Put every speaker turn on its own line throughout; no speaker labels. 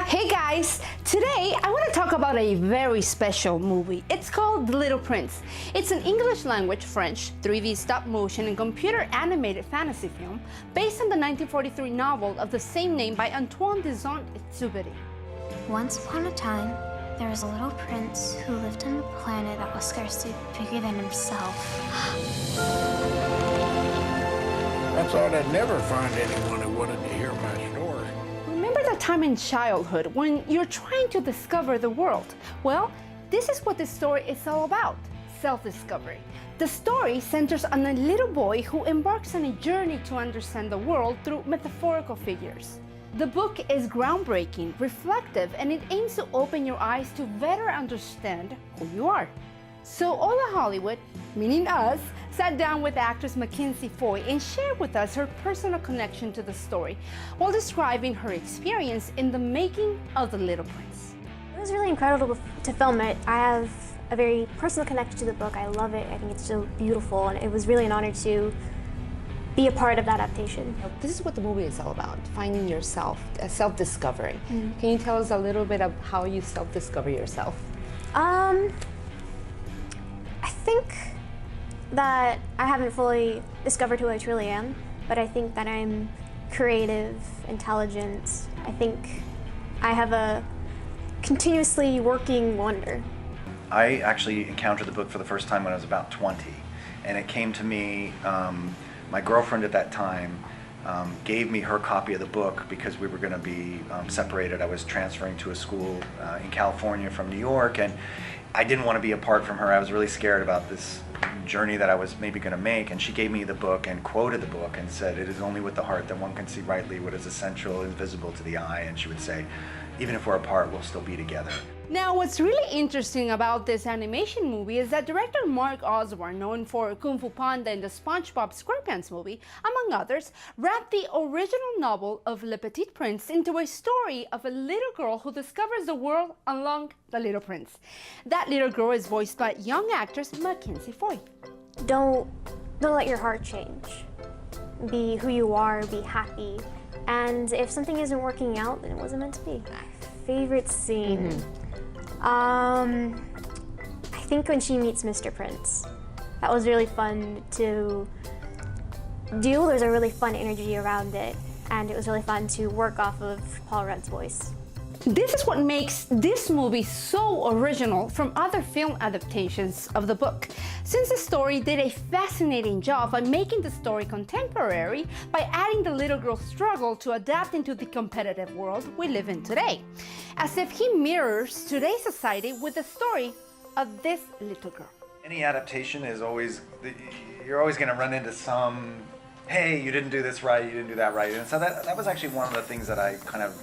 Hey guys, today I want to talk about a very special movie. It's called The Little Prince. It's an English language, French, 3D stop motion and computer animated fantasy film based on the 1943 novel of the same name by Antoine de Saint-Exupéry.
Once upon a time, there was a little prince who lived on a planet that was scarcely bigger than himself.
I thought I'd never find anyone who wanted to hear my story.
Remember that time in childhood when you're trying to discover the world? Well, this is what this story is all about, self-discovery. The story centers on a little boy who embarks on a journey to understand the world through metaphorical figures. The book is groundbreaking, reflective, and it aims to open your eyes to better understand who you are. So Ola Hollywood, meaning us, sat down with actress Mackenzie Foy and shared with us her personal connection to the story while describing her experience in the making of The Little Prince.
It was really incredible to film it. I have a very personal connection to the book. I love it. I think it's so beautiful, and it was really an honor to be a part of that adaptation.
This is what the movie is all about, finding yourself, self-discovery. Can you tell us a little bit of how you self-discover yourself?
I think that I haven't fully discovered who I truly am, but I think that I'm creative, intelligent. I think I have a continuously working wonder.
I actually encountered the book for the first time when I was about 20, and it came to me, my girlfriend at that time gave me her copy of the book because we were going to be separated. I was transferring to a school in California from New York, and I didn't want to be apart from her. I was really scared about this journey that I was maybe going to make, and she gave me the book and quoted the book and said, "It is only with the heart that one can see rightly what is essential and visible to the eye." And she would say, even if we're apart, we'll still be together.
Now, what's really interesting about this animation movie is that director Mark Osborne, known for Kung Fu Panda and the SpongeBob SquarePants movie, among others, wrapped the original novel of Le Petit Prince into a story of a little girl who discovers the world along the Little Prince. That little girl is voiced by young actress Mackenzie Foy.
Don't let your heart change. Be who you are, be happy. And if something isn't working out, then it wasn't meant to be. My favorite scene. I think when she meets Mr. Prince. That was really fun to do. There's a really fun energy around it, and it was really fun to work off of Paul Rudd's voice.
This is what makes this movie so original from other film adaptations of the book, since the story did a fascinating job by making the story contemporary by adding the little girl's struggle to adapt into the competitive world we live in today, as if he mirrors today's society with the story of this little girl.
Any adaptation is always, you're always going to run into some, hey, you didn't do this right, you didn't do that right. And so that was actually one of the things that I kind of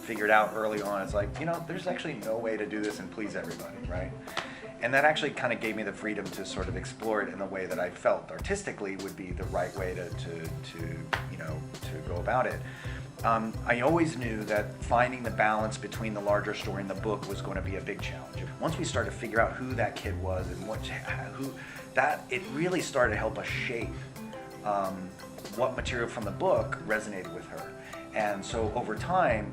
figured out early on. It's like, there's actually no way to do this and please everybody, right? And that actually kind of gave me the freedom to sort of explore it in the way that I felt artistically would be the right way to go about it. I always knew that finding the balance between the larger story and the book was going to be a big challenge. Once we started to figure out who that kid was and it really started to help us shape what material from the book resonated with her. And so over time,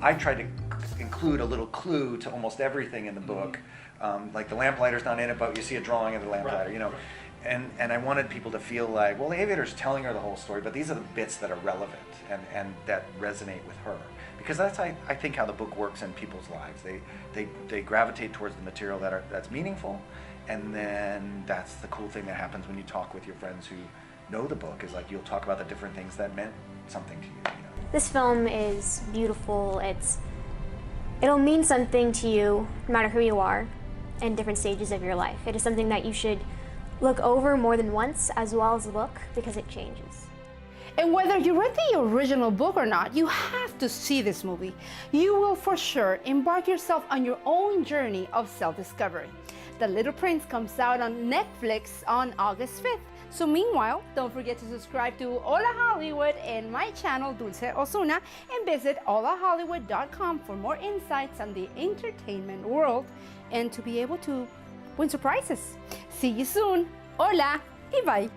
I tried to include a little clue to almost everything in the book. Like the lamplighter's not in it, but you see a drawing of the lamplighter, And I wanted people to feel like, well, the Aviator's telling her the whole story, but these are the bits that are relevant and that resonate with her. Because that's, I think, how the book works in people's lives. They gravitate towards the material that's meaningful, and then that's the cool thing that happens when you talk with your friends who know the book, is like you'll talk about the different things that meant something to you.
This film is beautiful. It'll mean something to you, no matter who you are, in different stages of your life. It is something that you should look over more than once, as well as the book, because it changes.
And whether you read the original book or not, you have to see this movie. You will for sure embark yourself on your own journey of self-discovery. The Little Prince comes out on Netflix on August 5th. So meanwhile, don't forget to subscribe to Hola Hollywood and my channel Dulce Osuna, and visit holahollywood.com for more insights on the entertainment world and to be able to win surprises. See you soon. Hola y bye.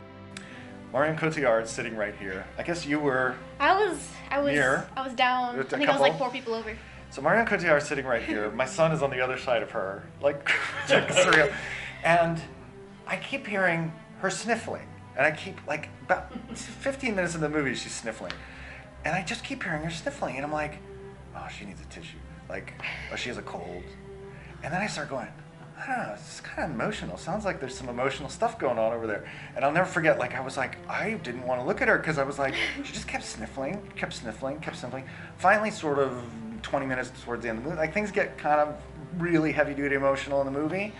Marion Cotillard sitting right here. I guess you were
I was
here.
I was down. I think I was like 4 people over.
So Marion Cotillard is sitting right here. My son is on the other side of her, like surreal. And I keep hearing her sniffling. And I keep, like, about 15 minutes in the movie, she's sniffling. And I just keep hearing her sniffling. And I'm like, oh, she needs a tissue. Like, oh, she has a cold. And then I start going, I don't know, it's kind of emotional. Sounds like there's some emotional stuff going on over there. And I'll never forget, like, I was like, I didn't want to look at her because I was like, she just kept sniffling. Finally, sort of 20 minutes towards the end of the movie, like, things get kind of really heavy-duty emotional in the movie.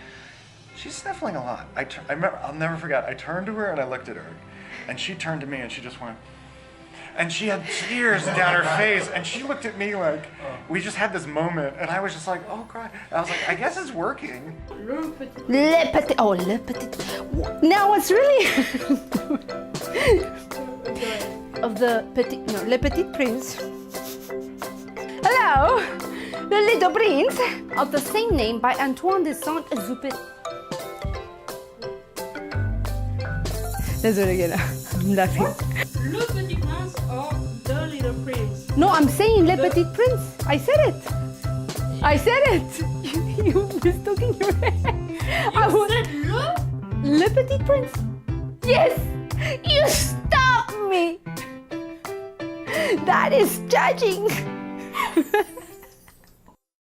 She's sniffling a lot. I remember, I'll never forget, I turned to her and I looked at her. And she turned to me and she just went, and she had tears down her face, and she looked at me like, we just had this moment, and I was just like, oh God. And I was like, I guess it's working.
Le Petit. Oh, Le Petit. Now what's really of the Petit, no, Le Petit Prince. Hello, the Little Prince of the same name by Antoine de Saint-Exupéry. Let's do it again. I'm laughing.
Le Petit Prince or The Little Prince?
No, I'm saying Le Petit Prince. I said it. I said it. You mistook your head.
You said
Le Petit Prince. Yes. You stopped me. That is judging.